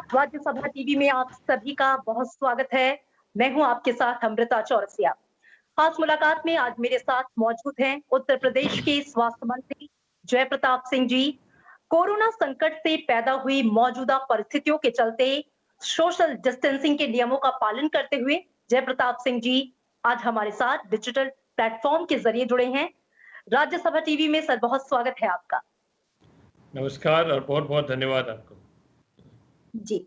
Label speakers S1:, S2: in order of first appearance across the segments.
S1: Rajya Sabha TV में आप सभी का बहुत स्वागत है। मैं हूं आपके साथ अमृता चौरसिया। खास मुलाकात में आज मेरे साथ मौजूद हैं उत्तर प्रदेश के स्वास्थ्य मंत्री जय प्रताप सिंह जी। कोरोना संकट से पैदा हुई मौजूदा परिस्थितियों के चलते सोशल डिस्टेंसिंग के नियमों का पालन करते हुए जय प्रताप सिंह जी आज हमारे साथ डिजिटल प्लेटफॉर्म के जरिए जुड़े हैं। राज्यसभा टीवी में सर बहुत स्वागत है आपका।
S2: नमस्कार और बहुत बहुत धन्यवाद आपको।
S1: जी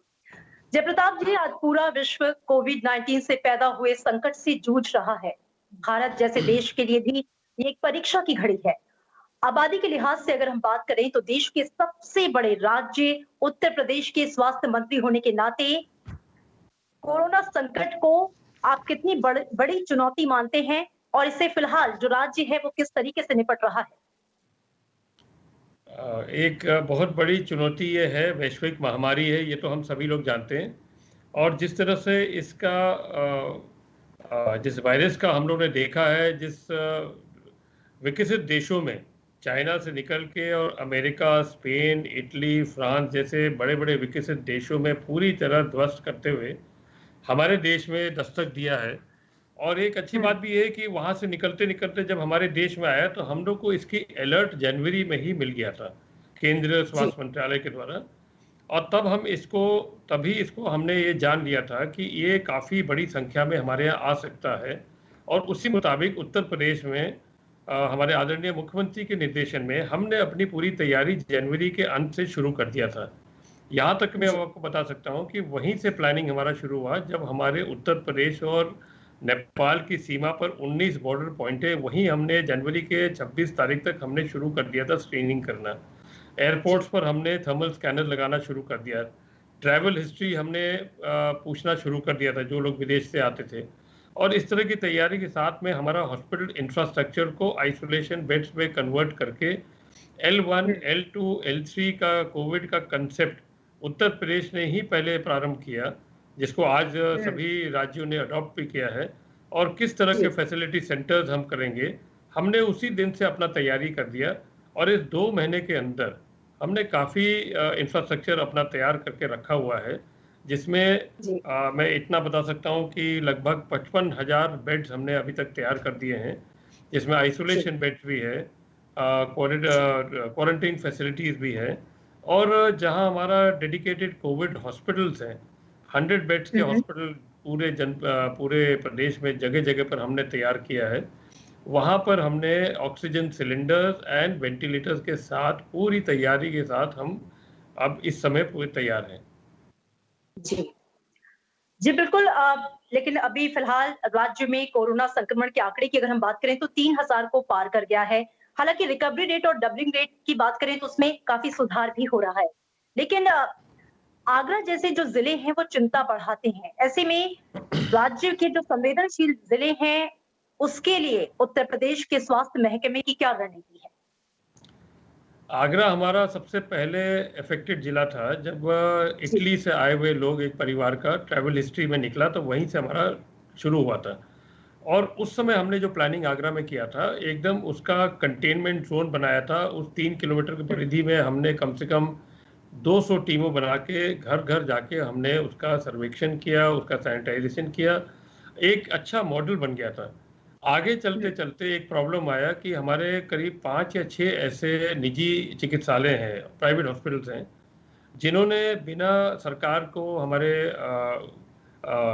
S1: जय प्रताप जी, आज पूरा विश्व कोविड-19 से पैदा हुए संकट से जूझ रहा है। भारत जैसे देश के लिए भी ये एक परीक्षा की घड़ी है। आबादी के लिहाज से अगर हम बात करें तो देश के सबसे बड़े राज्य उत्तर प्रदेश के स्वास्थ्य मंत्री होने के नाते कोरोना संकट को आप कितनी बड़ी चुनौती मानते हैं और इससे फिलहाल जो राज्य है वो किस तरीके से निपट रहा है?
S2: एक बहुत बड़ी चुनौती ये है, वैश्विक महामारी है, ये तो हम सभी लोग जानते हैं। और जिस तरह से इसका जिस वायरस का हम लोग ने देखा है, जिस विकसित देशों में चाइना से निकल के और अमेरिका, स्पेन, इटली, फ्रांस जैसे बड़े बड़े विकसित देशों में पूरी तरह ध्वस्त करते हुए हमारे देश में दस्तक दिया है। और एक अच्छी बात भी है कि वहाँ से निकलते निकलते जब हमारे देश में आया तो हम लोग को इसकी अलर्ट जनवरी में ही मिल गया था केंद्रीय स्वास्थ्य मंत्रालय के द्वारा। और तभी इसको हमने ये जान लिया था कि ये काफ़ी बड़ी संख्या में हमारे यहाँ आ सकता है। और उसी मुताबिक उत्तर प्रदेश में हमारे आदरणीय मुख्यमंत्री के निर्देशन में हमने अपनी पूरी तैयारी जनवरी के अंत से शुरू कर दिया था। यहाँ तक मैं आपको बता सकता हूँ कि वहीं से प्लानिंग हमारा शुरू हुआ जब हमारे उत्तर प्रदेश और नेपाल की सीमा पर 19 बॉर्डर पॉइंट है, वहीं हमने जनवरी के 26 तारीख तक हमने शुरू कर दिया था स्क्रीनिंग करना। एयरपोर्ट्स पर हमने थर्मल स्कैनर लगाना शुरू कर दिया। ट्रैवल हिस्ट्री हमने पूछना शुरू कर दिया था जो लोग विदेश से आते थे। और इस तरह की तैयारी के साथ में हमारा हॉस्पिटल इंफ्रास्ट्रक्चर को आइसोलेशन बेड्स में कन्वर्ट करके L1, L2, L3 का कोविड का कंसेप्ट उत्तर प्रदेश ने ही पहले प्रारंभ किया, जिसको आज सभी राज्यों ने अडॉप्ट भी किया है। और किस तरह के फैसिलिटी सेंटर्स हम करेंगे, हमने उसी दिन से अपना तैयारी कर दिया। और इस 2 महीने के अंदर हमने काफ़ी इंफ्रास्ट्रक्चर अपना तैयार करके रखा हुआ है, जिसमें मैं इतना बता सकता हूँ कि लगभग 55,000 बेड्स हमने अभी तक तैयार कर दिए हैं, जिसमें आइसोलेशन बेड्स भी है, क्वारंटीन फैसिलिटीज़ भी है। और जहां हमारा डेडिकेटेड कोविड हॉस्पिटल्स हैं, 100 बेड्स के हॉस्पिटल पूरे प्रदेश में जगह जगह पर हमने तैयार किया है। वहां पर हमने ऑक्सीजन सिलेंडर्स एंड वेंटिलेटर्स के साथ पूरी तैयारी के साथ हम अब इस समय पूरे तैयार हैं।
S1: जी जी बिल्कुल। लेकिन अभी फिलहाल राज्य में कोरोना संक्रमण के आंकड़े की अगर हम बात करें तो 3,000 को पार कर गया है। हालांकि रिकवरी रेट और डबलिंग रेट की बात करें तो उसमें काफी सुधार भी हो रहा है, लेकिन आगरा जैसे जो जिले हैं वो चिंता बढ़ाते हैं। ऐसे में राज्य के जो संवेदनशील जिले हैं उसके लिए उत्तर प्रदेश के स्वास्थ्य महकमे की क्या रणनीति है?
S2: आगरा हमारा सबसे पहले अफेक्टेड जिला था। जब इटली से आए हुए लोग एक परिवार का ट्रैवल हिस्ट्री में निकला तो वहीं से हमारा शुरू हुआ था। और उस समय हमने जो प्लानिंग आगरा में किया था, एकदम उसका कंटेनमेंट जोन बनाया था। उस 3 किलोमीटर की परिधि में हमने कम से कम 200 टीमों बना के घर घर जाके हमने उसका सर्वेक्षण किया, उसका सैनिटाइजेशन किया। एक अच्छा मॉडल बन गया था। आगे चलते चलते एक प्रॉब्लम आया कि हमारे करीब 5 या 6 ऐसे निजी चिकित्सालय हैं, प्राइवेट हॉस्पिटल्स हैं, जिन्होंने बिना सरकार को, हमारे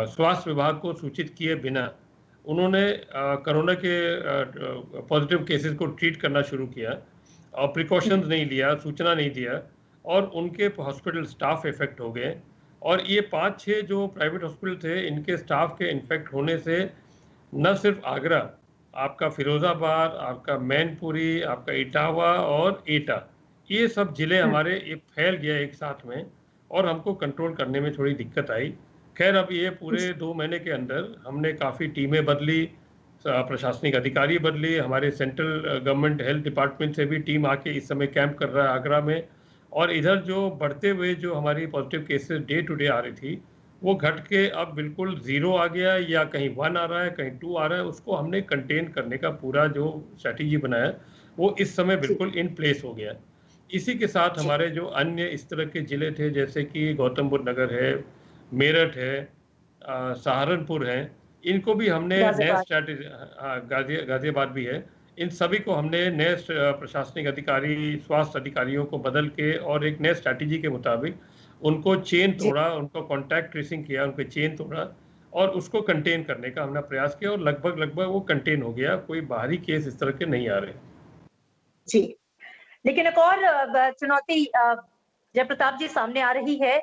S2: स्वास्थ्य विभाग को सूचित किए बिना उन्होंने कोरोना के पॉजिटिव केसेस को ट्रीट करना शुरू किया और प्रिकॉशंस नहीं लिया, सूचना नहीं दिया, और उनके हॉस्पिटल स्टाफ इफेक्ट हो गए। और ये 5-6 जो प्राइवेट हॉस्पिटल थे, इनके स्टाफ के इन्फेक्ट होने से न सिर्फ आगरा, आपका फिरोजाबाद, आपका मैनपुरी, आपका इटावा और एटा, ये सब जिले हमारे ये फैल गया एक साथ में, और हमको कंट्रोल करने में थोड़ी दिक्कत आई। खैर, अब ये पूरे 2 महीने के अंदर हमने काफ़ी टीमें बदली, प्रशासनिक अधिकारी बदली, हमारे सेंट्रल गवर्नमेंट हेल्थ डिपार्टमेंट से भी टीम आके इस समय कैंप कर रहा है आगरा में। और इधर जो बढ़ते हुए जो हमारी positive cases day to day आ रही थी, वो घट के अब बिल्कुल 0 आ गया, या कहीं 1 आ रहा है, कहीं 2 आ रहा है। उसको हमने कंटेन करने का पूरा जो स्ट्रैटेजी बनाया वो इस समय बिल्कुल इन प्लेस हो गया। इसी के साथ
S1: जी,
S2: हमारे जो अन्य इस तरह के ज़िले थे, जैसे कि गौतम बुद्ध नगर है, मेरठ है, सहारनपुर है, इनको भी हमने नए
S1: गाजियाबाद।
S2: स्ट्रैटेजी, गाज़ियाबाद भी है। इन सभी को हमने नए प्रशासनिक अधिकारी, स्वास्थ्य अधिकारियों को बदल के और एक नए स्ट्रैटेजी के मुताबिक उनको चेन
S1: जी,
S2: तोड़ा, उनको कॉन्टैक्ट ट्रेसिंग किया, उनके चेन तोड़ा और उसको कंटेन करने का हमने प्रयास किया और लगभग वो कंटेन हो गया। कोई बाहरी केस इस तरह के नहीं आ रहे।
S1: जी। लेकिन एक और चुनौती जयप्रताप जी सामने आ रही है।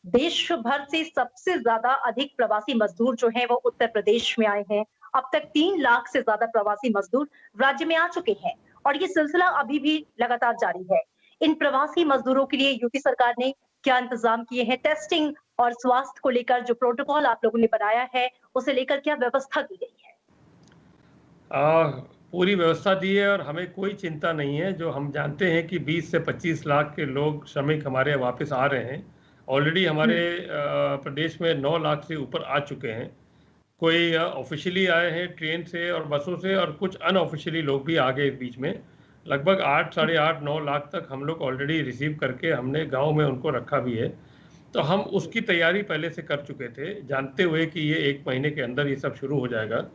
S1: देश भर से सबसे ज़्यादा अधिक प्रवासी मज़दूर जो हैं वो उत्तर प्रदेश में आए हैं। अब तक 3 लाख से ज़्यादा प्रवासी मज़दूर राज्य में आ चुके हैं और ये सिलसिला अभी भी लगातार जारी है। इन प्रवासी मज़दूरों के लिए यूपी सरकार ने क्या इंतज़ाम किए हैं? टेस्टिंग और स्वास्थ्य को लेकर जो प्रोटोकॉल आप लोगों ने बनाया है, उसे लेकर क्या व्यवस्था की गई है?
S2: आ, पूरी व्यवस्था दी है और हमें कोई चिंता नहीं है। जो हम जानते हैं कि 20 से 25 लाख के लोग श्रमिक हमारे वापस आ रहे हैं। ऑलरेडी
S1: हुँ,
S2: हमारे प्रदेश में 9 लाख से ऊपर आ चुके हैं। कोई ऑफिशियली आए हैं ट्रेन से और बसों से, और कुछ अनऑफिशियली लोग भी आ गए इस बीच में। लगभग 8,
S1: हुँ,
S2: साढ़े 8, 9 लाख तक हम लोग ऑलरेडी रिसीव करके हमने गांव में उनको रखा भी है। तो हम
S1: जी,
S2: उसकी तैयारी पहले से कर चुके थे, जानते हुए कि ये 1 महीने के अंदर ये सब शुरू हो जाएगा।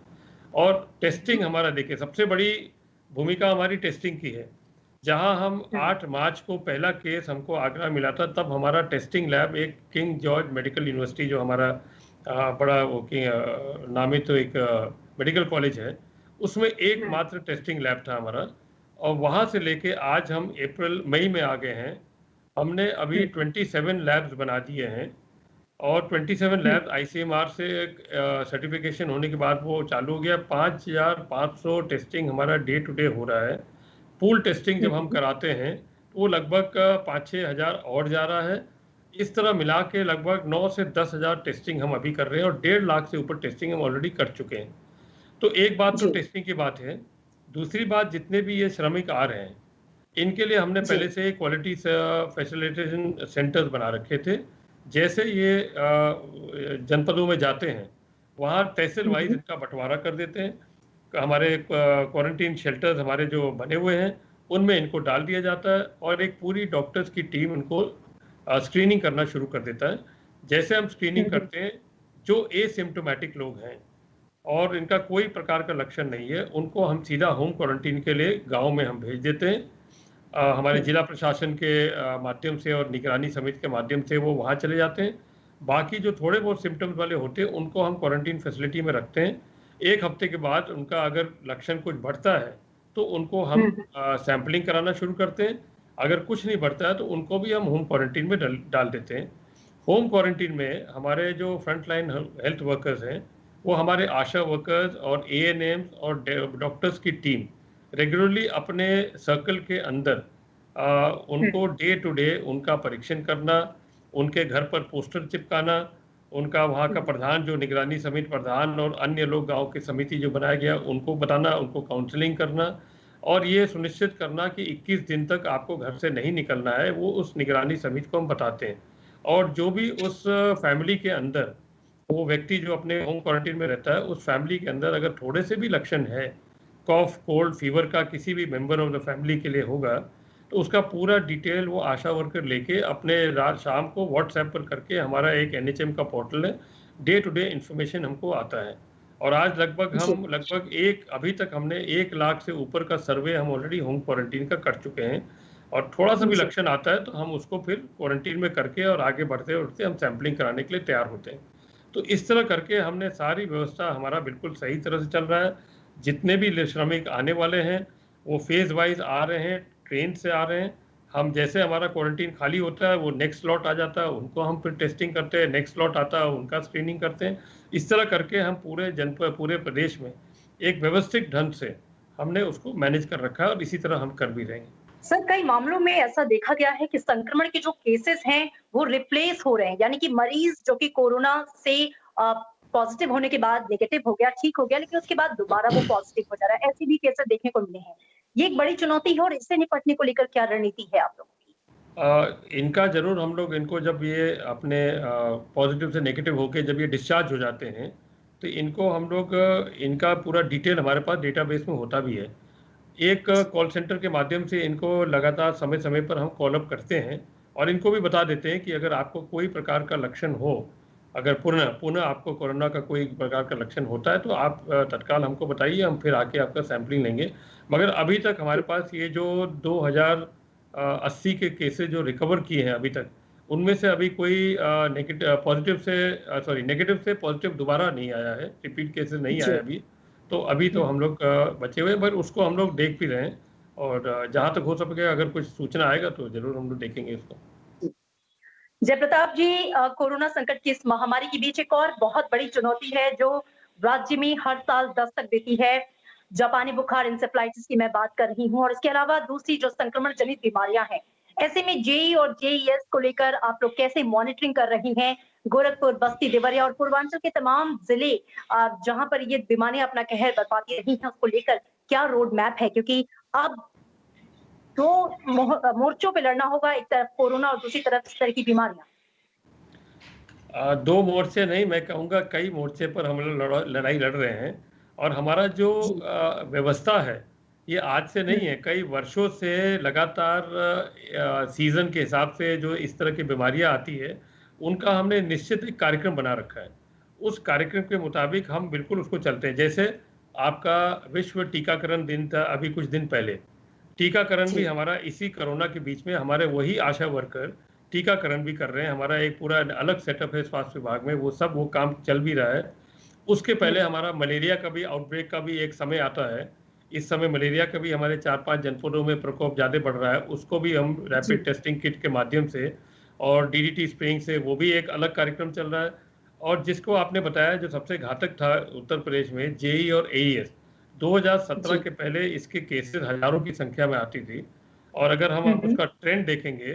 S2: और
S1: हुँ,
S2: टेस्टिंग हमारा देखिए, सबसे बड़ी भूमिका हमारी टेस्टिंग की है। जहां हम
S1: हुँ,
S2: 8 मार्च को पहला केस हमको आगरा मिला था, तब हमारा टेस्टिंग लैब एक किंग जॉर्ज मेडिकल यूनिवर्सिटी, जो हमारा बड़ा वो कि नामित तो एक मेडिकल कॉलेज है, उसमें
S1: हुँ,
S2: एकमात्र टेस्टिंग लैब था हमारा। और वहां से लेके आज हम अप्रैल मई में आ गए हैं। हमने अभी
S1: हुँ,
S2: 27 लैब्स बना दिए हैं और 27
S1: हुँ,
S2: लैब आईसीएमआर से सर्टिफिकेशन होने के बाद वो चालू हो गया। 5,500 टेस्टिंग हमारा डे टू डे हो रहा है। पूल टेस्टिंग
S1: हुँ,
S2: जब हम
S1: हुँ,
S2: कराते हैं तो वो लगभग 5-6 हज़ार और जा रहा है। इस तरह मिला के लगभग 9 से 10 हज़ार टेस्टिंग हम अभी कर रहे हैं और 1.5 लाख से ऊपर टेस्टिंग हम ऑलरेडी कर चुके हैं। तो एक बात तो
S1: जी,
S2: टेस्टिंग की बात है। दूसरी बात, जितने भी ये श्रमिक आ रहे हैं, इनके लिए हमने
S1: जी,
S2: पहले से क्वालिटी फैसिलिटेशन सेंटर्स बना रखे थे। जैसे ये जनपदों में जाते हैं, वहाँ तहसील
S1: हुँ,
S2: वाइज
S1: हुँ,
S2: इनका बंटवारा कर देते हैं। हमारे क्वारंटीन शेल्टर्स हमारे जो बने हुए हैं, उनमें इनको डाल दिया जाता है और एक पूरी डॉक्टर्स की टीम इनको स्क्रीनिंग करना शुरू कर देता है। जैसे हम
S1: हुँ,
S2: स्क्रीनिंग
S1: हुँ,
S2: करते हैं, जो एसिम्प्टोमेटिक लोग हैं और इनका कोई प्रकार का लक्षण नहीं है, उनको हम सीधा होम क्वारंटीन के लिए गाँव में हम भेज देते हैं। हमारे
S1: हुँ,
S2: जिला प्रशासन के माध्यम से और निगरानी समिति के माध्यम से वो वहाँ चले जाते हैं। बाकी जो थोड़े बहुत सिम्टम्स वाले होते हैं, उनको हम क्वारंटीन फैसिलिटी में रखते हैं। 1 हफ्ते के बाद उनका अगर लक्षण कुछ बढ़ता है, तो उनको हम
S1: हुँ, हुँ,
S2: सैंपलिंग कराना शुरू करते हैं। अगर कुछ नहीं बढ़ता है, तो उनको भी हम होम क्वारंटीन में डाल देते हैं। होम क्वारंटीन में हमारे जो फ्रंट लाइन हेल्थ वर्कर्स हैं, वो हमारे आशा वर्कर्स और एएनएम्स और डॉक्टर्स की टीम रेगुलरली अपने सर्कल के अंदर
S1: हुँ,
S2: उनको डे टू डे उनका परीक्षण करना, उनके घर पर पोस्टर चिपकाना, उनका वहाँ का
S1: हुँ,
S2: प्रधान, जो निगरानी समिति प्रधान और अन्य लोग गांव की समिति जो बनाया गया, उनको बताना, उनको काउंसलिंग करना और ये सुनिश्चित करना कि 21 दिन तक आपको घर से नहीं निकलना है, वो उस निगरानी समिति को हम बताते हैं। और जो भी उस फैमिली के अंदर, वो व्यक्ति जो अपने होम क्वारंटीन में रहता है, उस फैमिली के अंदर अगर थोड़े से भी लक्षण है, कॉफ, कोल्ड, फीवर का किसी भी मेंबर ऑफ द फैमिली के लिए होगा, तो उसका पूरा डिटेल वो आशा वर्कर लेके अपने रात शाम को व्हाट्सएप पर करके, हमारा एक एनएचएम का पोर्टल है, डे टू डे इंफॉर्मेशन हमको आता है। और आज
S1: जी,
S2: लगभग एक अभी तक हमने 1 लाख से ऊपर का सर्वे हम ऑलरेडी होम क्वारंटीन का कर चुके हैं। और थोड़ा सा भी
S1: जी,
S2: लक्षण आता है तो हम उसको फिर क्वारंटीन में करके और आगे बढ़ते बढ़ते हम सैंपलिंग कराने के लिए तैयार होते हैं। तो इस तरह करके हमने सारी व्यवस्था, हमारा बिल्कुल सही तरह से चल रहा है। जितने भी श्रमिक आने वाले हैं, वो फेज वाइज आ रहे हैं, ट्रेन से आ रहे हैं। हम जैसे हमारा क्वारंटीन खाली होता है, वो नेक्स्ट लॉट आ जाता है, उनको हम फिर टेस्टिंग करते हैं, नेक्स्ट लॉट आता है, उनका स्क्रीनिंग करते हैं। इस तरह करके हम पूरे जनपद, पूरे प्रदेश में एक व्यवस्थित ढंग से हमने उसको मैनेज कर रखा है और इसी तरह हम कर भी रहेंगे।
S1: सर, कई मामलों में ऐसा देखा गया है कि संक्रमण के जो केसेस हैं, वो रिप्लेस हो रहे हैं, यानी कि मरीज़ जो कि कोरोना से अ, पॉज़िटिव होने के बाद नेगेटिव हो गया, ठीक हो गया, लेकिन उसके बाद दोबारा वो पॉज़िटिव हो जा रहा है। ऐसे भी केसेस देखने को मिले हैं। ये एक बड़ी चुनौती है और इससे निपटने को लेकर क्या रणनीति है आप लोगों की?
S2: इनका ज़रूर हम लोग इनको, जब ये अपने पॉजिटिव से नेगेटिव होके जब ये डिस्चार्ज हो जाते हैं, तो इनको हम लोग इनका पूरा डिटेल हमारे पास डेटाबेस में होता भी है। एक कॉल सेंटर के माध्यम से इनको लगातार समय-समय पर हम कॉल अप करते हैं और इनको भी बता देते हैं कि अगर आपको कोई प्रकार का लक्षण हो, अगर पुनः पुनः आपको कोरोना का कोई प्रकार का लक्षण होता है, तो आप तत्काल हमको बताइए, हम फिर आके आपका सैंपलिंग लेंगे। मगर अभी तक हमारे पास ये जो 2080 के केसेज़ जो रिकवर किए हैं अभी तक, उनमें से अभी कोई नेगेटिव से पॉजिटिव दोबारा नहीं आया है, रिपीट केसेज़ नहीं आए
S1: जी।
S2: अभी। तो अभी तो हम लोग बचे हुए हैं, पर उसको हम लोग देख भी रहे हैं और जहाँ तक हो सके अगर कुछ सूचना आएगा तो ज़रूर हम लोग देखेंगे उसको।
S1: जयप्रताप जी, कोरोना संकट की इस महामारी के बीच एक और बहुत बड़ी चुनौती है जो राज्य में हर साल दस्तक देती है। जापानी बुखार इंसेफ्लाइटिस की मैं बात कर रही हूँ और इसके अलावा दूसरी जो संक्रमण जनित बीमारियां हैं। ऐसे में जेई और जेईएस को लेकर आप लोग कैसे मॉनिटरिंग कर रही हैं? गोरखपुर, बस्ती, देवरिया और पूर्वांचल के तमाम जिले जहां पर ये बीमारियां अपना कहर बरपाती रही हैं, उसको लेकर क्या रोड मैप है? क्योंकि अब दो मोर्चों पे लड़ना होगा, एक तरफ कोरोना और दूसरी तरफ इस तरह की बीमारियां।
S2: दो मोर्चे नहीं, मैं कहूँगा कई मोर्चे पर हम लोग लड़ाई लड़ रहे हैं और हमारा जो
S1: जी।
S2: व्यवस्था है, ये आज से नहीं है, कई वर्षों से लगातार सीज़न के हिसाब से जो इस तरह की बीमारियाँ आती है, उनका हमने निश्चित एक कार्यक्रम बना रखा है। उस कार्यक्रम के मुताबिक हम बिल्कुल उसको चलते हैं। जैसे आपका विश्व टीकाकरण दिन था अभी कुछ दिन पहले। टीकाकरण भी
S1: जी।
S2: हमारा इसी कोरोना के बीच में हमारे वही आशा वर्कर टीकाकरण भी कर रहे हैं। हमारा एक पूरा अलग सेटअप है स्वास्थ्य विभाग में, वो काम चल भी रहा है। उसके पहले हमारा मलेरिया का भी आउटब्रेक का भी एक समय आता है। इस समय मलेरिया का भी हमारे 4-5 जनपदों में प्रकोप ज़्यादा बढ़ रहा है। उसको भी हम
S1: जी।
S2: रैपिड टेस्टिंग किट के माध्यम से और डीडीटी स्प्रेइंग से वो भी एक अलग कार्यक्रम चल रहा है। और जिसको आपने बताया जो सबसे घातक था उत्तर प्रदेश में जेई और एईएस, 2017
S1: जी।
S2: के पहले इसके केसेस हज़ारों की संख्या में आती थी और अगर हम अब
S1: हम्म।
S2: उसका ट्रेंड देखेंगे,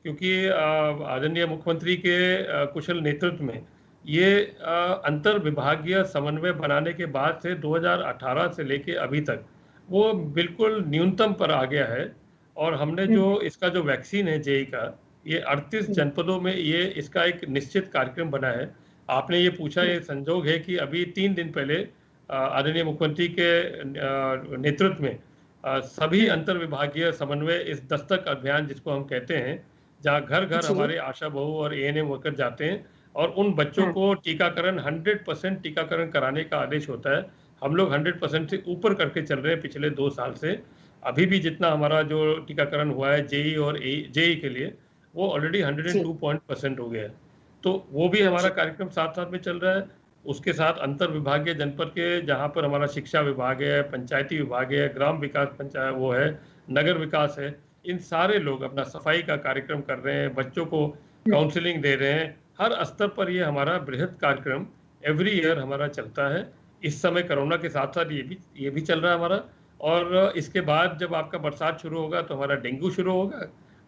S2: क्योंकि आदरणीय मुख्यमंत्री के कुशल नेतृत्व में ये अंतर विभागीय समन्वय बनाने के बाद से 2018 से लेके अभी तक वो बिल्कुल न्यूनतम पर आ गया है और हमने जो
S1: हम्म।
S2: इसका जो वैक्सीन है जेई का, ये 38
S1: हम्म।
S2: जनपदों में ये इसका एक निश्चित कार्यक्रम बना है। आपने ये पूछा,
S1: हम्म।
S2: ये संजोग है कि अभी 3 दिन पहले आदरणीय मुख्यमंत्री के नेतृत्व में सभी
S1: हम्म।
S2: अंतर विभागीय समन्वय इस दस्तक अभियान जिसको हम कहते हैं, जहाँ घर-घर
S1: जी।
S2: हमारे आशा बहू और एएनएम वर्कर जाते हैं और उन बच्चों
S1: हम्म।
S2: को टीकाकरण 100% टीकाकरण कराने का आदेश होता है। हम लोग 100% से ऊपर करके चल रहे हैं पिछले 2 साल से। अभी भी जितना हमारा जो टीकाकरण हुआ है जेईई और जेईई के लिए, वो ऑलरेडी
S1: जी।
S2: 102% हो गया है। तो वो भी हमारा
S1: जी।
S2: कार्यक्रम साथ-साथ में चल रहा है। उसके साथ अंतर विभागीय जनपद के जहाँ पर हमारा शिक्षा विभाग है, पंचायती विभाग है, ग्राम विकास वो है, नगर विकास है, इन सारे लोग अपना सफाई का कार्यक्रम कर रहे हैं, बच्चों को
S1: हम्म।
S2: काउंसलिंग दे रहे हैं। हर स्तर पर ये हमारा बृहद कार्यक्रम एवरी ईयर हमारा चलता है। इस समय कोरोना के साथ-साथ ये भी चल रहा है हमारा और इसके बाद जब आपका बरसात शुरू होगा तो हमारा डेंगू शुरू होगा।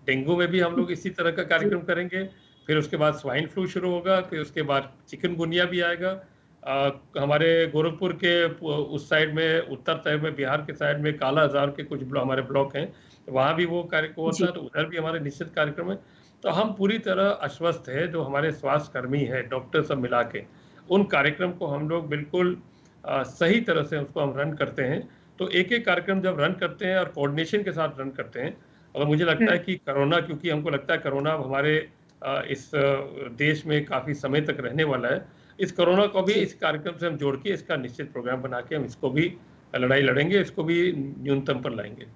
S2: डेंगू में भी हम लोग इसी तरह का
S1: जी।
S2: कार्यक्रम करेंगे। फिर उसके बाद स्वाइन फ्लू शुरू होगा, फिर उसके बाद चिकनगुनिया भी आएगा। हमारे गोरखपुर के उस साइड में, उत्तर साइड में, बिहार के साइड में काला आजार के कुछ हमारे ब्लॉक हैं, वहाँ भी वो कार्यक्रम होता
S1: जी।
S2: है, तो उधर भी हमारे निश्चित कार्यक्रम है। तो हम पूरी तरह आश्वस्त है, जो हमारे स्वास्थ्य कर्मी हैं, डॉक्टर सब मिला के, उन कार्यक्रम को हम लोग बिल्कुल सही तरह से उसको हम रन करते हैं। तो एक-एक कार्यक्रम जब रन करते हैं और कोऑर्डिनेशन के साथ रन करते हैं, और मुझे लगता है
S1: हम्म।
S2: कि कोरोना, क्योंकि हमको लगता है कोरोना अब हमारे इस देश में काफ़ी समय तक रहने वाला है। इस कोरोना को भी
S1: जी।
S2: इस कार्यक्रम से हम जोड़ के इसका निश्चित प्रोग्राम बना के हम इसको भी लड़ाई लड़ेंगे, इसको भी न्यूनतम पर लाएँगे।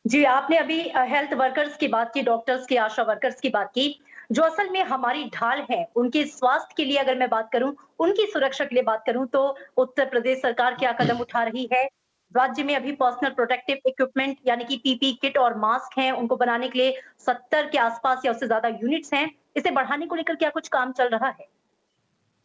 S1: जी, आपने अभी हेल्थ वर्कर्स की बात की, डॉक्टर्स की, आशा वर्कर्स की बात की, जो असल में हमारी ढाल है, उनके स्वास्थ्य के लिए अगर मैं बात करूँ, उनकी सुरक्षा के लिए बात करूँ, तो उत्तर प्रदेश सरकार क्या कदम उठा रही है? राज्य में अभी पर्सनल प्रोटेक्टिव इक्विपमेंट यानी कि पीपी किट और मास्क हैं, उनको बनाने के लिए 70 के आसपास या उससे ज़्यादा यूनिट्स हैं। इसे बढ़ाने को लेकर क्या कुछ काम चल रहा है?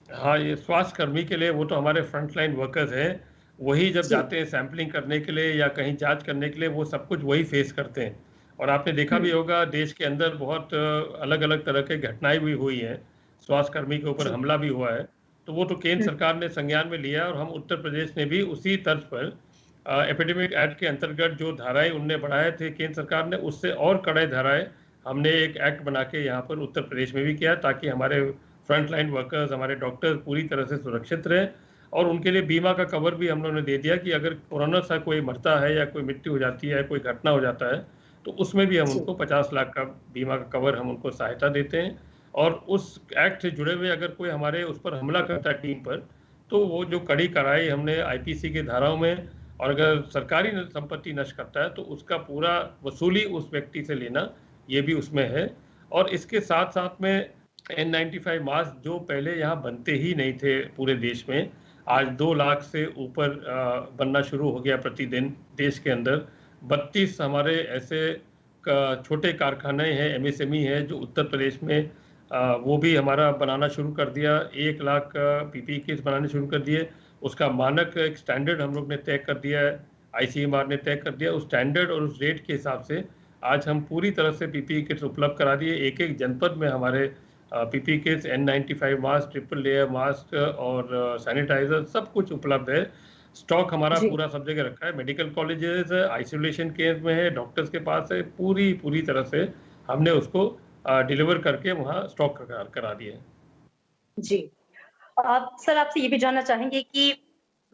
S2: हाँ, ये स्वास्थ्य कर्मी के लिए वो तो हमारे फ्रंट लाइन वर्कर्स हैं। वही जब
S1: जी।
S2: जाते हैं सैंपलिंग करने के लिए या कहीं जाँच करने के लिए, वो सब कुछ वही फेस करते हैं। और आपने देखा भी
S1: हुँ।
S2: होगा देश के अंदर बहुत अलग-अलग तरह की घटनाएँ भी हुई हैं। स्वास्थ्य कर्मी के ऊपर
S1: जी।
S2: हमला भी हुआ है। तो वो तो केंद्र
S1: हुँ।
S2: सरकार ने संज्ञान में लिया है और हम उत्तर प्रदेश ने भी उसी तर्ज पर एपिडेमिक एक्ट के अंतर्गत जो धाराएँ उनने बढ़ाए थे केंद्र सरकार ने, उससे और कड़े धाराएँ हमने एक एक्ट बना के यहाँ पर उत्तर प्रदेश में भी किया, ताकि हमारे फ्रंट लाइन वर्कर्स, हमारे डॉक्टर्स पूरी तरह से सुरक्षित रहें और उनके लिए बीमा का कवर भी हम लोगों ने दे दिया कि अगर कोरोना से कोई मरता है या कोई मृत्यु हो जाती है, कोई घटना हो जाता है, तो उसमें भी हम
S1: जी,
S2: उनको 50 लाख का बीमा का कवर हम उनको सहायता देते हैं। और उस एक्ट से जुड़े हुए अगर कोई हमारे उस पर हमला करता है टीम पर, तो वो जो कड़ी कार्रवाई हमने आईपीसी की धाराओं में, और अगर सरकारी संपत्ति नष्ट करता है तो उसका पूरा वसूली उस व्यक्ति से लेना, ये भी उसमें है। और इसके साथ साथ में N95 मास्क जो पहले यहाँ बनते ही नहीं थे पूरे देश में, आज 2 लाख से ऊपर बनना शुरू हो गया प्रतिदिन देश के अंदर। 32 हमारे ऐसे छोटे कारखाने हैं, एमएसएमई है, जो उत्तर प्रदेश में वो भी हमारा बनाना शुरू कर दिया। 1 लाख पीपीई किट्स बनाने शुरू कर दिए। उसका मानक एक स्टैंडर्ड हम लोग ने तय कर दिया है, आईसीएमआर ने तय कर दिया। उस स्टैंडर्ड और उस रेट के हिसाब से आज हम पूरी तरह से पीपीई किट्स उपलब्ध करा दिए। एक एक जनपद में हमारे PPE kits, N95 mask, triple layer mask और सैनिटाइजर सब कुछ उपलब्ध है। स्टॉक हमारा
S1: जी।
S2: पूरा सब जगह रखा है, मेडिकल कॉलेजेस है, आइसोलेशन केयर में है, डॉक्टर्स के पास है, पूरी तरह से हमने उसको डिलीवर करके वहाँ स्टॉक करा दिए।
S1: जी। सर आपसे ये भी जानना चाहेंगे कि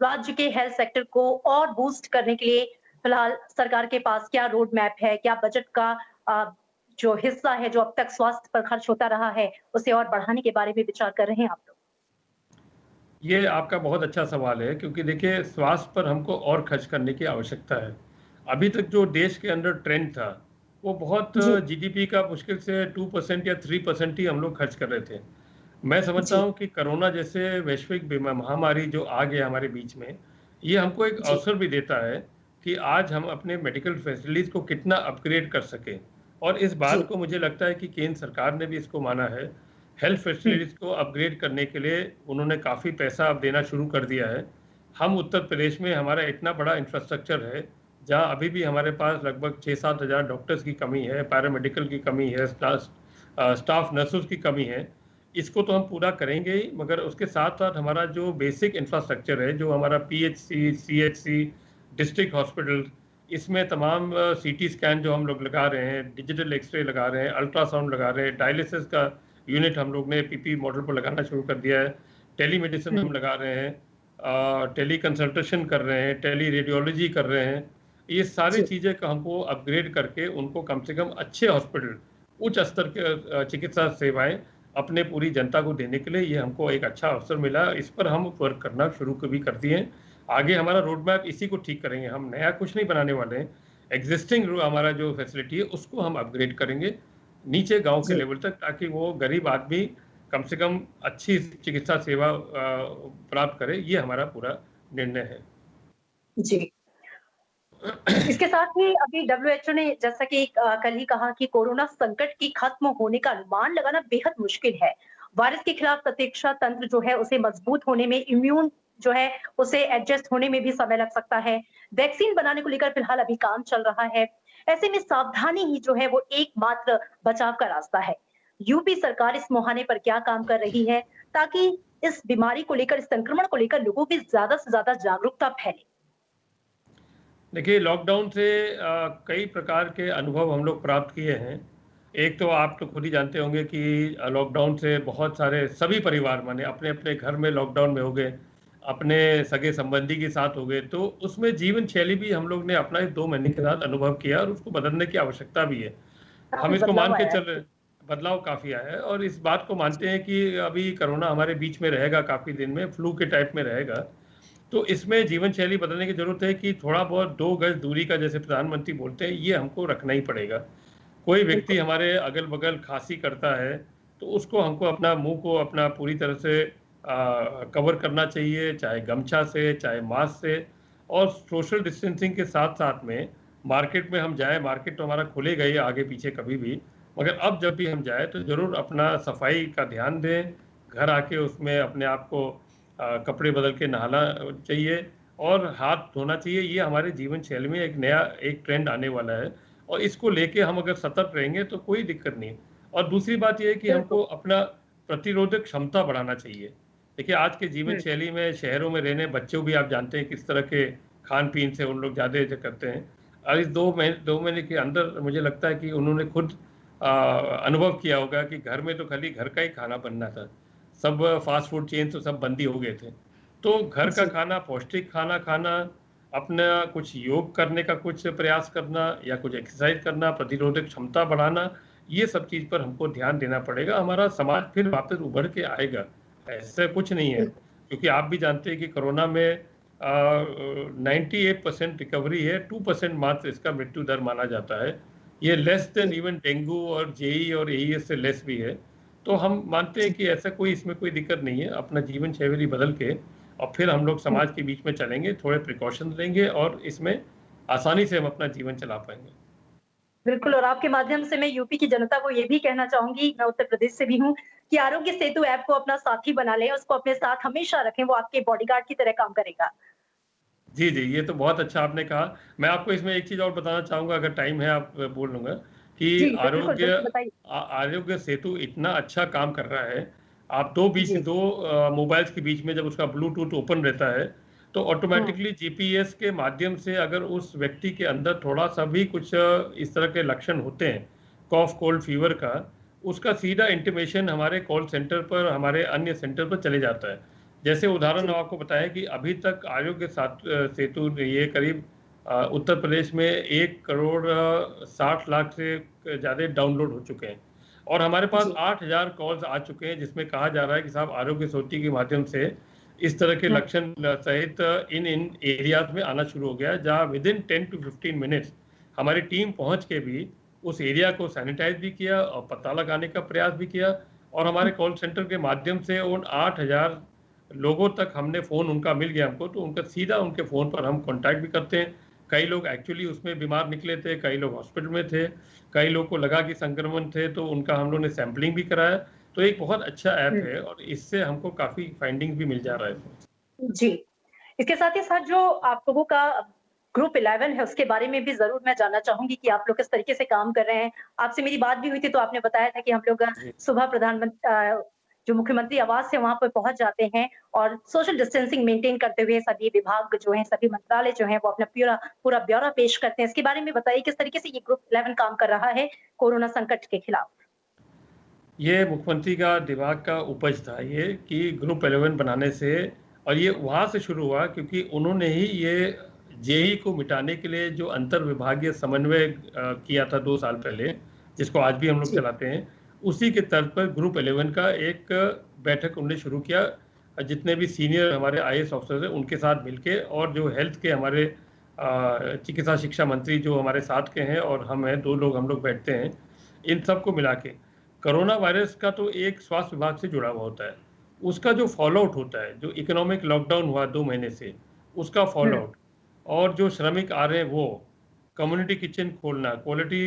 S1: राज्य के हेल्थ सेक्टर को और बूस्ट करने के लिए फिलहाल सरकार के पास क्या रोड मैप है? क्या बजट का जो हिस्सा है, जो अब तक स्वास्थ्य पर खर्च होता रहा है, उसे और बढ़ाने के बारे में विचार कर रहे हैं आप लोग?
S2: ये आपका बहुत अच्छा सवाल है, क्योंकि देखिए स्वास्थ्य पर हमको और खर्च करने की आवश्यकता है। अभी तक जो देश के अंदर ट्रेंड था, वो बहुत
S1: जी,
S2: जीडीपी का मुश्किल से 2% या 3% ही हम लोग खर्च कर रहे थे। मैं समझता
S1: जी,
S2: हूँ कि कोरोना जैसे वैश्विक महामारी जो आ गया हमारे बीच में, ये हमको एक
S1: जी,
S2: अवसर भी देता है कि आज हम अपने मेडिकल फैसिलिटीज को कितना अपग्रेड कर सकें। और इस बात
S1: जी।
S2: को मुझे लगता है कि केंद्र सरकार ने भी इसको माना है। हेल्थ
S1: हुँ,
S2: फैसिलिटीज को अपग्रेड करने के लिए उन्होंने काफ़ी पैसा अब देना शुरू कर दिया है। हम उत्तर प्रदेश में हमारा इतना बड़ा इंफ्रास्ट्रक्चर है, जहाँ अभी भी हमारे पास लगभग 6-7 हज़ार डॉक्टर्स की कमी है, पैरामेडिकल की कमी है, स्टाफ नर्सों की कमी है। इसको तो हम पूरा करेंगे ही, मगर उसके साथ-साथ हमारा जो बेसिक इंफ्रास्ट्रक्चर है, जो हमारा पीएचसी, सीएचसी, डिस्ट्रिक्ट हॉस्पिटल, इसमें तमाम सीटी स्कैन जो हम लोग लगा रहे हैं, डिजिटल एक्स-रे लगा रहे हैं, अल्ट्रासाउंड लगा रहे हैं, डायलिसिस का यूनिट हम लोग ने पीपी मॉडल पर लगाना शुरू कर दिया है, टेलीमेडिसिन
S1: हुँ,
S2: हम लगा रहे हैं, टेली कंसल्टेशन कर रहे हैं, टेली रेडियोलॉजी कर रहे हैं। ये सारी
S1: जी,
S2: चीज़ें को हमको अपग्रेड करके उनको कम से कम अच्छे हॉस्पिटल, उच्च स्तर के चिकित्सा सेवाएँ अपने पूरी जनता को देने के लिए ये हमको एक अच्छा अवसर मिला। इस पर हम वर्क करना शुरू भी कर दिए हैं। आगे हमारा रोड मैप इसी को ठीक करेंगे, हम नया कुछ नहीं बनाने वाले हैं। एग्जिस्टिंग हमारा जो फैसिलिटी है उसको हम अपग्रेड करेंगे नीचे गांव के
S1: जी,
S2: लेवल तक, ताकि वो गरीब आदमी कम से कम अच्छी चिकित्सा सेवा प्राप्त करे। ये हमारा पूरा निर्णय है।
S1: जी। इसके साथ ही अभी डब्ल्यूएचओ ने जैसा कि कल ही कहा कि कोरोना संकट की खत्म होने का अनुमान लगाना बेहद मुश्किल है। वायरस के खिलाफ प्रतिरक्षा तंत्र जो है उसे मजबूत होने में, इम्यून जो है उसे एडजस्ट होने में भी समय लग सकता है। वैक्सीन बनाने को लेकर फिलहाल अभी काम चल रहा है। ऐसे में सावधानी ही जो है वो एकमात्र बचाव का रास्ता है। यूपी सरकार इस मुहाने पर क्या काम कर रही है ताकि इस बीमारी को लेकर, इस संक्रमण को लेकर लोगों में ज्यादा से ज्यादा जागरूकता फैले?
S2: देखिए लॉकडाउन से कई प्रकार के अनुभव हम लोग प्राप्त किए हैं। एक तो आप तो खुद ही जानते होंगे कि लॉकडाउन से बहुत सारे सभी परिवार माने अपने-अपने घर में लॉकडाउन में हो गए, अपने सगे संबंधी के साथ हो गए, तो उसमें जीवन शैली भी हम लोग ने अपना इस 2 महीने के साथ अनुभव किया और उसको बदलने की आवश्यकता भी है। हम
S1: काफी
S2: इसको मान
S1: बदलाव
S2: के
S1: आया
S2: चल
S1: है।
S2: रहे हैं, बदलाव काफ़ी आया है और इस बात को मानते हैं कि अभी कोरोना हमारे बीच में रहेगा काफ़ी दिन में, फ्लू के टाइप में रहेगा। तो इसमें जीवन शैली बदलने की ज़रूरत है कि थोड़ा बहुत 2 गज दूरी का, जैसे प्रधानमंत्री बोलते हैं, ये हमको रखना ही पड़ेगा। कोई व्यक्ति
S1: बिल्कुल।
S2: हमारे अगल-बगल खाँसी करता है, तो उसको हमको अपना मुँह को अपना पूरी तरह से कवर करना चाहिए, चाहे गमछा से, चाहे मास्क से। और सोशल डिस्टेंसिंग के साथ-साथ में मार्केट में हम जाएँ, मार्केट तो हमारा खुलेगा ही आगे-पीछे कभी भी, मगर अब जब भी हम जाएँ तो ज़रूर अपना सफाई का ध्यान दें। घर आके उसमें अपने आप को कपड़े बदल के नहाना चाहिए और हाथ धोना चाहिए। ये हमारे जीवन शैली में एक नया एक ट्रेंड आने वाला है और इसको लेके हम अगर सतर्क रहेंगे तो कोई दिक्कत नहीं। और दूसरी बात ये है कि
S1: बिल्कुल।
S2: हमको अपना प्रतिरोधक क्षमता बढ़ाना चाहिए। देखिए आज के जीवन
S1: हुँ,
S2: शैली में शहरों में रहने बच्चों भी आप जानते हैं किस तरह के खान-पीन से उन लोग ज़्यादा करते हैं। और इस 2 महीने के अंदर मुझे लगता है कि उन्होंने खुद अनुभव किया होगा कि घर में तो खाली घर का ही खाना बनना था। सब फास्ट फूड चेन तो सब बंद ही हो गए थे। तो घर का
S1: जी,
S2: खाना, पौष्टिक खाना खाना, अपना कुछ योग करने का कुछ प्रयास करना या कुछ एक्सरसाइज करना, प्रतिरोधक क्षमता बढ़ाना, ये सब चीज़ पर हमको ध्यान देना पड़ेगा। हमारा समाज फिर वापस उभर के आएगा, ऐसा कुछ नहीं है।
S1: बिल्कुल।
S2: क्योंकि आप भी जानते हैं कि कोरोना में 98% रिकवरी है, 2% मात्र इसका मृत्यु दर माना जाता है। ये लेस देन
S1: जी,
S2: इवन डेंगू और जेई और एईएस से लेस भी है। तो हम मानते हैं
S1: जी।
S2: कि ऐसा कोई इसमें कोई दिक्कत नहीं है। अपना जीवन शैली बदल के और फिर हम लोग
S1: हुँ,
S2: समाज के बीच में चलेंगे, थोड़े प्रिकॉशन लेंगे और इसमें आसानी से हम अपना जीवन चला पाएंगे।
S1: बिल्कुल और आपके माध्यम से मैं यूपी की जनता को ये भी कहना चाहूँगी, मैं उत्तर प्रदेश से भी हूँ, कि आरोग्य सेतु ऐप को अपना साथी बना लें, उसको अपने साथ हमेशा रखें, वो आपके बॉडीगार्ड की तरह काम करेगा।
S2: जी, जी, ये तो बहुत अच्छा आपने कहा। मैं आपको इसमें एक चीज़ और बताना चाहूँगा, अगर टाइम है आप बोल लूँगा कि
S1: जी, बिल्कुल, बिल्कुल बताइए।
S2: आरोग्य सेतु इतना अच्छा काम कर रहा है। आप 2 बीच
S1: जी,
S2: 2 मोबाइल्स के बीच में जब उसका ब्लूटूथ ओपन रहता है, तो
S1: हुँ,
S2: ऑटोमैटिकली जीपीएस के माध्यम से अगर उस व्यक्ति के अंदर थोड़ा-सा भी कुछ इस तरह के लक्षण होते हैं, कॉफ, कोल्ड, फीवर का, उसका सीधा इंटीमेशन हमारे कॉल सेंटर पर, हमारे अन्य सेंटर पर चले जाता है। जैसे उदाहरण
S1: जी,
S2: आपको बताएं कि अभी तक आरोग्य सेतु ये करीब उत्तर प्रदेश में 1 करोड़ 60 लाख से ज़्यादा डाउनलोड हो चुके हैं और हमारे पास
S1: जी,
S2: 8,000 कॉल्स आ चुके हैं जिसमें कहा जा रहा है कि साहब आरोग्य सेतु के माध्यम से इस तरह के
S1: हुँ,
S2: लक्षण सहित इन इन एरियाज में आना शुरू हो गया है, जहाँ विद इन 10 to 15 मिनट्स हमारी टीम पहुंच के भी उस एरिया को सैनिटाइज भी किया और पता लगाने का प्रयास भी किया और हमारे कॉल सेंटर के माध्यम से उन 8,000 लोगों तक हमने फ़ोन उनका मिल गया हमको, तो उनका सीधा उनके फ़ोन पर हम कॉन्टैक्ट भी करते हैं। कई लोग एक्चुअली उसमें बीमार निकले थे, कई लोग हॉस्पिटल में थे, कई लोग को लगा कि संक्रमण थे, तो उनका हम लोग ने सैंपलिंग भी कराया। तो एक बहुत अच्छा ऐप
S1: हुँ,
S2: है और इससे हमको काफ़ी फाइंडिंग भी मिल जा रहा है इसमें।
S1: जी। इसके साथ ही साथ जो आप लोगों का ग्रुप 11 है, उसके बारे में भी ज़रूर मैं जानना चाहूँगी कि आप लोग किस तरीके से काम कर रहे हैं। आपसे मेरी बात भी हुई थी तो आपने बताया था कि हम लोग
S2: जी।
S1: सुबह जो मुख्यमंत्री आवास है वहाँ पर पहुँच जाते हैं और सोशल डिस्टेंसिंग मेंटेन करते हुए सभी विभाग जो हैं, सभी मंत्रालय जो हैं वो अपना पूरा पूरा ब्यौरा पेश करते हैं। इसके बारे में बताइए किस तरीके से ये ग्रुप 11 काम कर रहा है कोरोना संकट के खिलाफ?
S2: ये मुख्यमंत्री का दिमाग का उपज था ये कि ग्रुप 11 बनाने से और ये वहाँ से शुरू हुआ क्योंकि उन्होंने ही ये जेई को मिटाने के लिए जो अंतर विभागीय समन्वय किया था 2 साल पहले, जिसको आज भी हम लोग
S1: जी,
S2: चलाते हैं, उसी के तर्ज पर ग्रुप 11 का एक बैठक उन्होंने शुरू किया। जितने भी सीनियर हमारे आईएएस ऑफिसर हैं उनके साथ मिलके और जो हेल्थ के हमारे चिकित्सा शिक्षा मंत्री जो हमारे साथ के हैं और हम हैं, 2 लोग हम लोग बैठते हैं, इन सबको मिला के कोरोना वायरस का तो एक स्वास्थ्य विभाग से जुड़ा हुआ होता है। उसका जो फॉलो आउट होता है, जो इकोनॉमिक लॉकडाउन हुआ 2 महीने से, उसका
S1: हुँ,
S2: फॉलो आउट और जो श्रमिक आ रहे हैं वो, कम्युनिटी किचन खोलना, क्वालिटी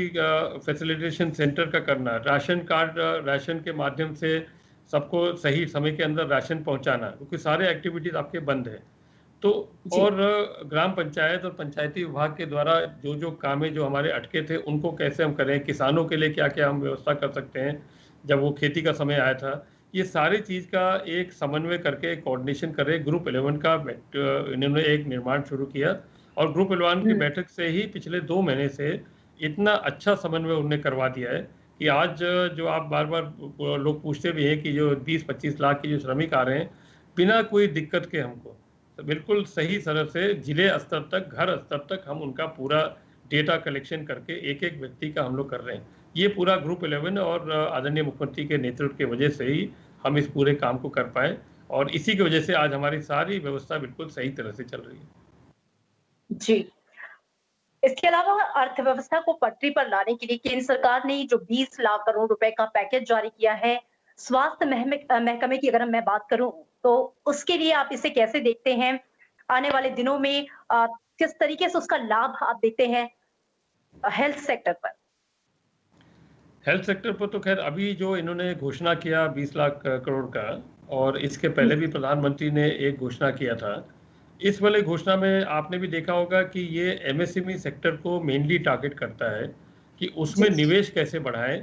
S2: फैसिलिटेशन सेंटर का करना, राशन कार्ड राशन के माध्यम से सबको सही समय के अंदर राशन पहुँचाना, क्योंकि सारे एक्टिविटीज़ आपके बंद हैं। तो
S1: जी,
S2: और ग्राम पंचायत और पंचायती विभाग के द्वारा जो काम है जो हमारे अटके थे उनको कैसे हम करें, किसानों के लिए क्या-क्या हम व्यवस्था कर सकते हैं, जब वो खेती का समय आया था। ये सारी चीज़ का एक समन्वय करके कोऑर्डिनेशन करे ग्रुप 11 का इन्होंने एक निर्माण शुरू किया और ग्रुप 11 की
S1: हुँ,
S2: बैठक से ही पिछले 2 महीने से इतना अच्छा समन्वय उन्होंने करवा दिया है कि आज जो आप बार-बार लोग पूछते भी हैं कि जो 20-25 लाख के जो श्रमिक आ रहे हैं, बिना कोई दिक्कत के हमको तो बिल्कुल सही तरह से जिले स्तर तक, घर स्तर तक हम उनका पूरा डेटा कलेक्शन करके एक-एक व्यक्ति का हम लोग कर रहे हैं। ये पूरा ग्रुप 11 और आदरणीय मुख्यमंत्री के नेतृत्व की वजह से ही हम इस पूरे काम को कर पाए और इसी की वजह से आज हमारी सारी व्यवस्था बिल्कुल सही तरह से चल रही है।
S1: जी। इसके अलावा अर्थव्यवस्था को पटरी पर लाने के लिए केंद्र सरकार ने जो 20 लाख करोड़ रुपए का पैकेज जारी किया है, स्वास्थ्य महकमे की अगर मैं बात करूँ, तो उसके लिए आप इसे कैसे देखते हैं? आने वाले दिनों में किस तरीके से उसका लाभ आप देखते हैं हेल्थ सेक्टर पर?
S2: हेल्थ सेक्टर पर तो खैर अभी जो इन्होंने घोषणा किया 20 लाख करोड़ का और इसके पहले भी प्रधानमंत्री ने एक घोषणा किया था। इस वाले घोषणा में आपने भी देखा होगा कि ये एमएसएमई सेक्टर को मेनली टारगेट करता है कि उसमें
S1: जी,
S2: निवेश कैसे बढ़ाएं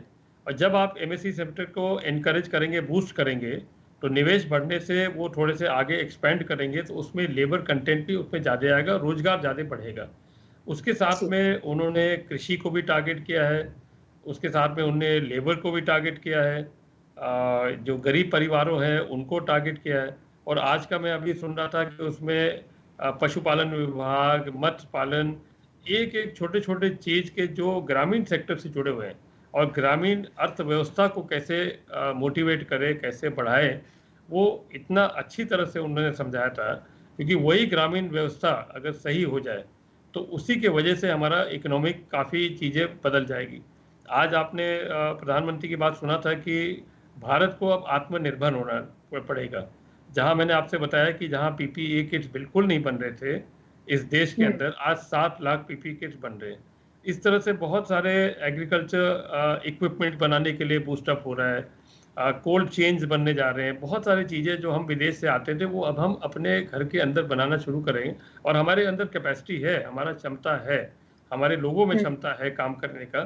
S2: और जब आप एमएसएमई सेक्टर को एनकरेज करेंगे, बूस्ट करेंगे, तो निवेश बढ़ने से वो थोड़े से आगे एक्सपेंड करेंगे तो उसमें लेबर कंटेंट भी उसमें ज़्यादा आएगा, रोजगार ज़्यादा बढ़ेगा। उसके साथ
S1: जी,
S2: में उन्होंने कृषि को भी टारगेट किया है, उसके साथ में उन्होंने लेबर को भी टारगेट किया है, जो गरीब परिवारों हैं उनको टारगेट किया है। और आज का मैं अभी सुन रहा था कि उसमें पशुपालन विभाग, मत्स्य पालन, एक-एक छोटे-छोटे चीज़ के जो ग्रामीण सेक्टर से जुड़े हुए हैं और ग्रामीण अर्थव्यवस्था को कैसे मोटिवेट करें, कैसे बढ़ाएँ, वो इतना अच्छी तरह से उन्होंने समझाया था, क्योंकि वही ग्रामीण व्यवस्था अगर सही हो जाए, तो उसी के वजह से हमारा इकोनॉमिक काफ़ी चीज़ें बदल जाएगी। आज आपने प्रधानमंत्री की बात सुना था कि भारत को अब आत्मनिर्भर होना पड़ेगा। जहाँ मैंने आपसे बताया कि जहाँ पीपीई किट्स बिल्कुल नहीं बन रहे थे, इस देश के अंदर आज 7 लाख पीपीई किट्स बन रहे हैं। इस तरह से बहुत सारे एग्रीकल्चर इक्विपमेंट बनाने के लिए बूस्ट अप हो रहा है। कोल्ड चेन्स बनने जा रहे हैं। बहुत सारी चीज़ें जो हम विदेश से आते थे, वो अब हम अपने घर के अंदर बनाना शुरू करेंगे और हमारे अंदर कैपेसिटी है, हमारा क्षमता है, हमारे लोगों में क्षमता है काम करने का।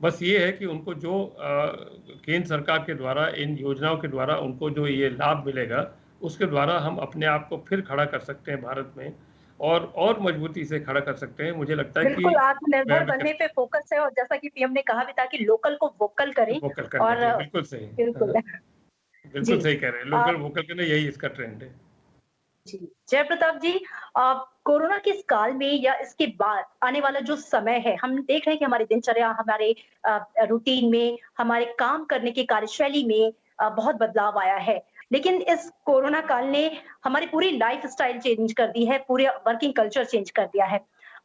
S2: बस ये है कि उनको जो केंद्र सरकार के द्वारा इन योजनाओं के द्वारा उनको जो ये लाभ मिलेगा, उसके द्वारा हम अपने आप को फिर खड़ा कर सकते हैं भारत में और मजबूती से खड़ा कर सकते हैं। मुझे लगता है कि
S1: बिल्कुल आत्मनिर्भर बनने पे फोकस है और जैसा कि पीएम ने कहा भी था कि लोकल को वोकल करें
S2: वोकल करना
S1: और
S2: चाहिए, बिल्कुल सही।
S1: बिल्कुल जी।
S2: बिल्कुल सही कह रहे हैं, लोकल वोकल करना यही इसका ट्रेंड है।
S1: जी, जयप्रताप जी, कोरोना के इस काल में या इसके बाद आने वाला जो समय है, हम देख रहे हैं कि हमारी दिनचर्या, हमारे रूटीन में, हमारे काम करने की कार्यशैली में बहुत बदलाव आया है। लेकिन इस कोरोना काल ने हमारी पूरी लाइफ़स्टाइल चेंज कर दी है, पूरे वर्किंग कल्चर चेंज कर दिया है।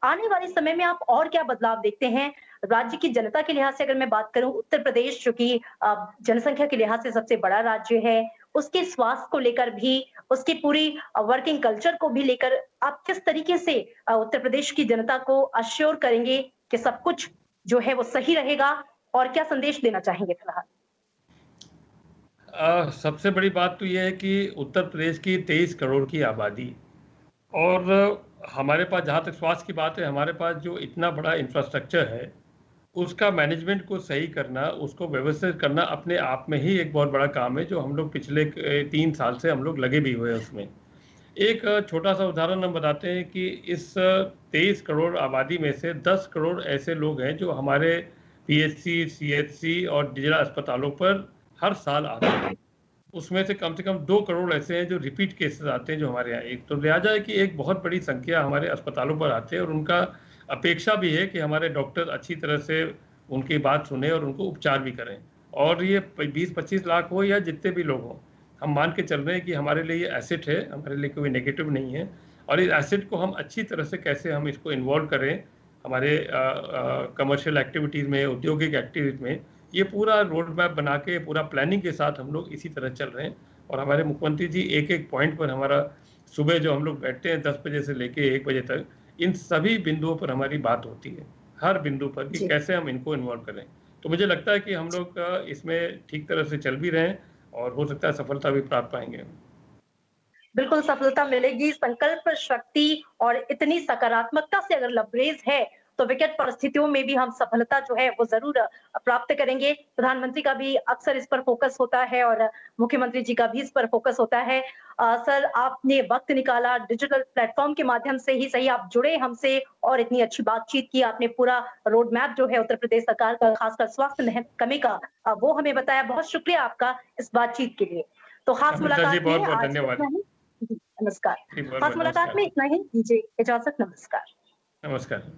S1: आने वाले समय में आप और क्या बदलाव देखते हैं? राज्य की जनता के लिहाज से अगर मैं बात करूँ, उत्तर प्रदेश जो कि जनसंख्या के लिहाज से सबसे बड़ा राज्य है, उसके स्वास्थ्य को लेकर भी, उसकी पूरी वर्किंग कल्चर को भी लेकर आप किस तरीके से उत्तर प्रदेश की जनता को अश्योर करेंगे कि सब कुछ जो है वो सही रहेगा और क्या संदेश देना चाहेंगे फिलहाल?
S2: सबसे बड़ी बात तो ये है कि उत्तर प्रदेश की 23 करोड़ की आबादी और हमारे पास, जहाँ तक स्वास्थ्य की बात है, हमारे पास जो इतना बड़ा इंफ्रास्ट्रक्चर है, उसका मैनेजमेंट को सही करना, उसको व्यवस्थित करना अपने आप में ही एक बहुत बड़ा काम है, जो हम लोग पिछले 3 साल से हम लोग लगे भी हुए हैं उसमें। एक छोटा-सा उदाहरण हम बताते हैं कि इस 23 करोड़ आबादी में से 10 करोड़ ऐसे लोग हैं जो हमारे पीएचसी, सीएचसी और जिला अस्पतालों पर हर साल आते हैं। उसमें से कम 2 करोड़ ऐसे हैं जो रिपीट केसेस आते हैं जो हमारे यहाँ। एक तो लिहाजा है कि एक बहुत बड़ी संख्या हमारे अस्पतालों पर आते हैं और उनका अपेक्षा भी है कि हमारे डॉक्टर अच्छी तरह से उनकी बात सुने और उनको उपचार भी करें। और ये 20-25 लाख हो या जितने भी लोग हों, हम मान के चल रहे हैं कि हमारे लिए ये एसेट है, हमारे लिए कोई नेगेटिव नहीं है। और इस एसेट को हम अच्छी तरह से कैसे हम इसको इन्वॉल्व करें हमारे कमर्शियल एक्टिविटीज़ में, औद्योगिक एक्टिविटीज़ में, ये पूरा रोड मैप बना के, पूरा प्लानिंग के साथ हम लोग इसी तरह चल रहे हैं। और हमारे मुख्यमंत्री जी एक-एक पॉइंट पर हमारा सुबह जो हम लोग बैठते हैं 10 बजे से लेके 1 बजे तक, इन सभी बिंदुओं पर हमारी बात होती है, हर बिंदु पर कि कैसे हम इनको इन्वॉल्व करें। तो मुझे लगता है कि हम लोग इसमें ठीक तरह से चल भी रहे हैं और हो सकता है सफलता भी प्राप्त पाएँगे।
S1: बिल्कुल सफलता मिलेगी, संकल्प शक्ति और इतनी सकारात्मकता से अगर लबरेज है, तो विकट परिस्थितियों में भी हम सफलता जो है वो ज़रूर प्राप्त करेंगे। प्रधानमंत्री का भी अक्सर इस पर फ़ोकस होता है और मुख्यमंत्री जी का भी इस पर फ़ोकस होता है। सर, आपने वक़्त निकाला, डिजिटल प्लेटफ़ॉर्म के माध्यम से ही सही आप जुड़े हमसे और इतनी अच्छी बातचीत की। आपने पूरा रोड मैप जो है उत्तर प्रदेश सरकार का, खासकर स्वास्थ्य महकमे का, वो हमें बताया। बहुत शुक्रिया आपका इस बातचीत के लिए। तो खास मुलाकात में
S2: बहुत-बहुत
S1: आज
S2: धन्यवाद।
S1: इतना ही। जी, नमस्कार।
S2: जी,
S1: खास
S2: बहुत-बहुत
S1: मुलाकात में
S2: नमस्कार।
S1: इतना ही, दीजिए इजाज़त, नमस्कार।
S2: नमस्कार।